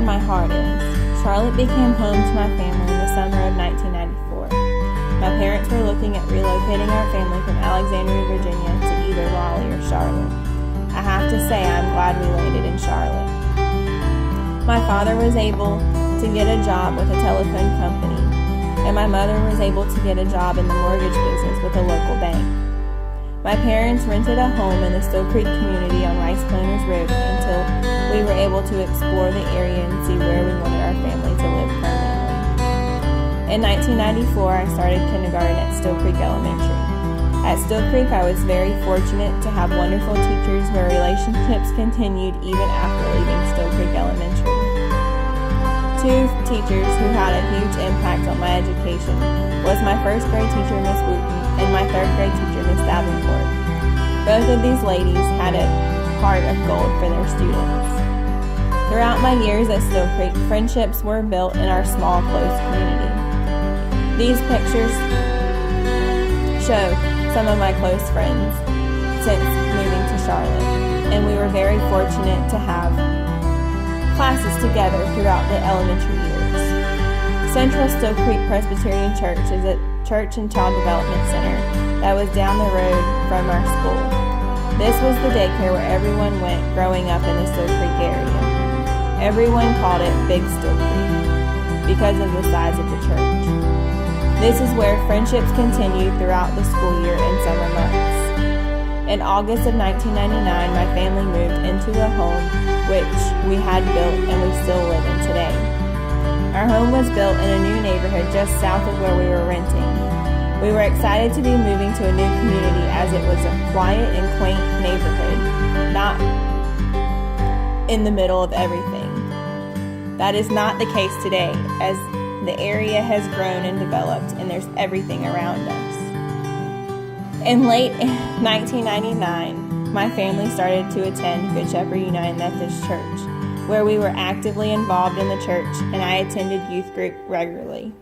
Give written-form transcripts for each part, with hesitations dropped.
my heart is. Charlotte became home to my family in the summer of 1994. My parents were looking at relocating our family from Alexandria, Virginia to either Raleigh or Charlotte. I have to say I'm glad we landed in Charlotte. My father was able to get a job with a telephone company, and my mother was able to get a job in the mortgage business with a local bank. My parents rented a home in the Still Creek community on Rice Planters Road until we were able to explore the area and see where we wanted our family to live permanently. In 1994, I started kindergarten at Still Creek Elementary. At Still Creek, I was very fortunate to have wonderful teachers where relationships continued even after leaving Still Creek Elementary. Two teachers who had a huge impact on my education was my first grade teacher, Miss Wooten, and my third grade teacher, Miss Davenport. Both of these ladies had a heart of gold for their students. Throughout my years at Still Creek, friendships were built in our small, close community. These pictures show some of my close friends since moving to Charlotte, and we were very fortunate to have classes together throughout the elementary years. Central Still Creek Presbyterian Church is a church and child development center that was down the road from our school. This was the daycare where everyone went growing up in the Still Creek area. Everyone called it Big Still Creek because of the size of the church. This is where friendships continued throughout the school year and summer months. In August of 1999, my family moved into the home which we had built and we still live in today. Our home was built in a new neighborhood just south of where we were renting. We were excited to be moving to a new community as it was a quiet and quaint neighborhood, not in the middle of everything. That is not the case today, as the area has grown and developed and there's everything around us. In late 1999, my family started to attend Good Shepherd United Methodist Church, where we were actively involved in the church and I attended youth group regularly.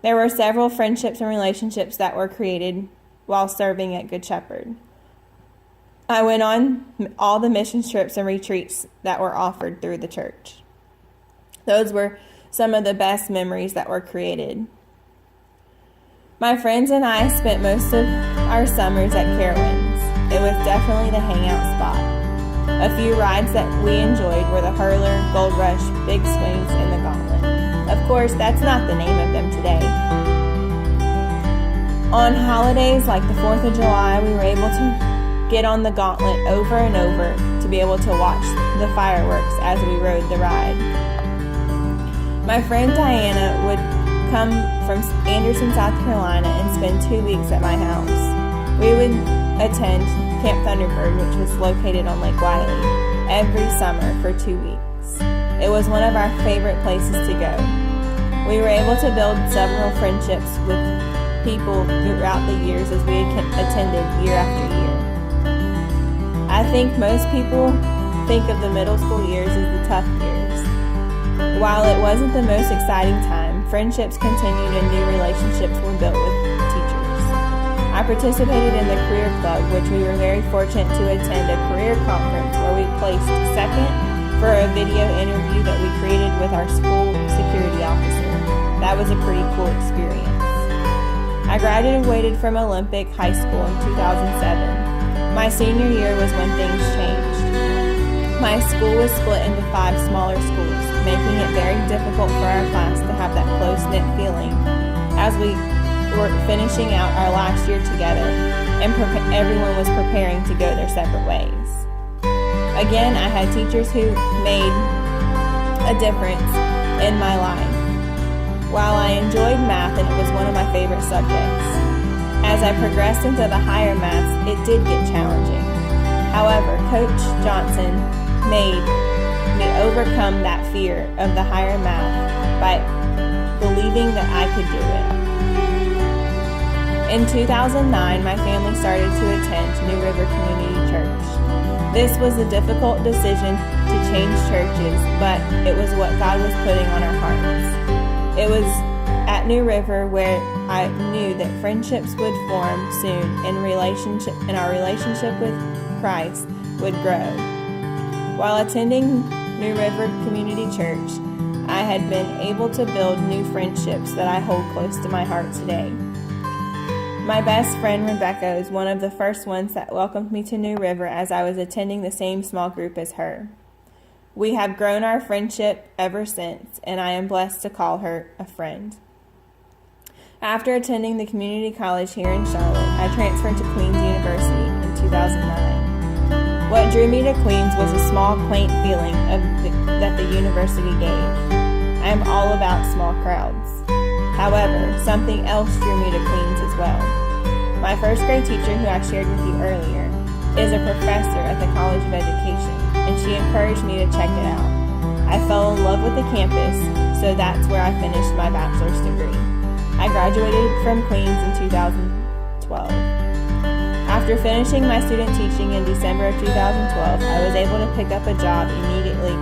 There were several friendships and relationships that were created while serving at Good Shepherd. I went on all the mission trips and retreats that were offered through the church. Those were some of the best memories that were created. My friends and I spent most of our summers at Carowinds. It was definitely the hangout spot. A few rides that we enjoyed were the Hurler, Gold Rush, Big Swings, and the Gauntlet. Of course, that's not the name of them today. On holidays like the 4th of July, we were able to get on the Gauntlet over and over to be able to watch the fireworks as we rode the ride. My friend Diana would come from Anderson, South Carolina and spend 2 weeks at my house. We would attend Camp Thunderbird, which was located on Lake Wiley, every summer for 2 weeks. It was one of our favorite places to go. We were able to build several friendships with people throughout the years as we attended year after year. I think most people think of the middle school years as the tough years. While it wasn't the most exciting time, friendships continued and new relationships were built with teachers. I participated in the Career Club, which we were very fortunate to attend a career conference where we placed second for a video interview that we created with our school security officer. That was a pretty cool experience. I graduated from Olympic High School in 2007. My senior year was when things changed. My school was split into 5 smaller schools, making it very difficult for our class to have that close-knit feeling as we were finishing out our last year together and everyone was preparing to go their separate ways. Again, I had teachers who made a difference in my life. While I enjoyed math and it was one of my favorite subjects, as I progressed into the higher maths, it did get challenging. However, Coach Johnson made me overcome that fear of the higher math by believing that I could do it. In 2009, my family started to attend New River Community Church. This was a difficult decision to change churches, but it was what God was putting on our hearts. It was at New River where I knew that friendships would form soon and our relationship with Christ would grow. While attending New River Community Church, I had been able to build new friendships that I hold close to my heart today. My best friend Rebecca is one of the first ones that welcomed me to New River as I was attending the same small group as her. We have grown our friendship ever since, and I am blessed to call her a friend. After attending the community college here in Charlotte, I transferred to Queen's University in 2009. What drew me to Queen's was a small, quaint feeling that the university gave. I am all about small crowds. However, something else drew me to Queen's as well. My first grade teacher, who I shared with you earlier, is a professor at the College of Education, and she encouraged me to check it out. I fell in love with the campus, so that's where I finished my bachelor's degree. I graduated from Queen's in 2012. After finishing my student teaching in December of 2012, I was able to pick up a job immediately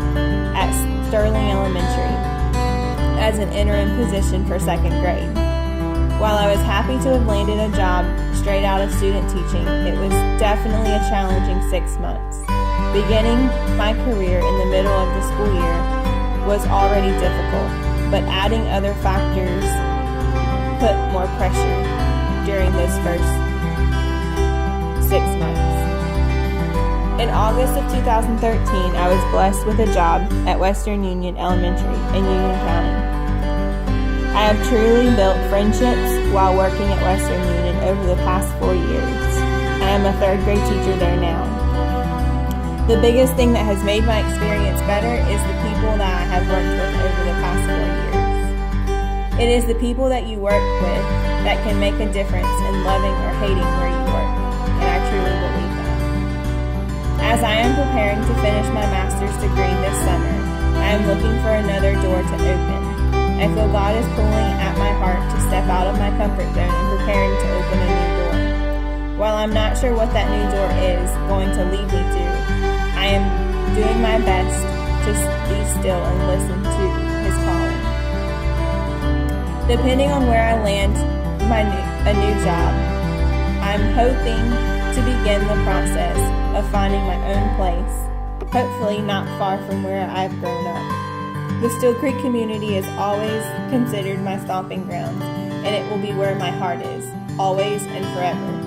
at Sterling Elementary as an interim position for second grade. While I was happy to have landed a job straight out of student teaching, it was definitely a challenging 6 months. Beginning my career in the middle of the school year was already difficult, but adding other factors put more pressure during those first 6 months. In August of 2013, I was blessed with a job at Western Union Elementary in Union County. I have truly built friendships while working at Western Union over the past 4 years. I am a third grade teacher there now. The biggest thing that has made my experience better is the people that I have worked with over the past 4 years. It is the people that you work with that can make a difference in loving or hating where you work, and I truly believe that. As I am preparing to finish my master's degree this summer, I am looking for another door to open. I feel God is pulling at my heart to step out of my comfort zone and preparing to open a new door. While I'm not sure what that new door is going to lead me to, I am doing my best to be still and listen to His calling. Depending on where I land a new job, I'm hoping to begin the process of finding my own place, hopefully not far from where I've grown up. The Steel Creek community is always considered my stomping grounds, and it will be where my heart is, always and forever.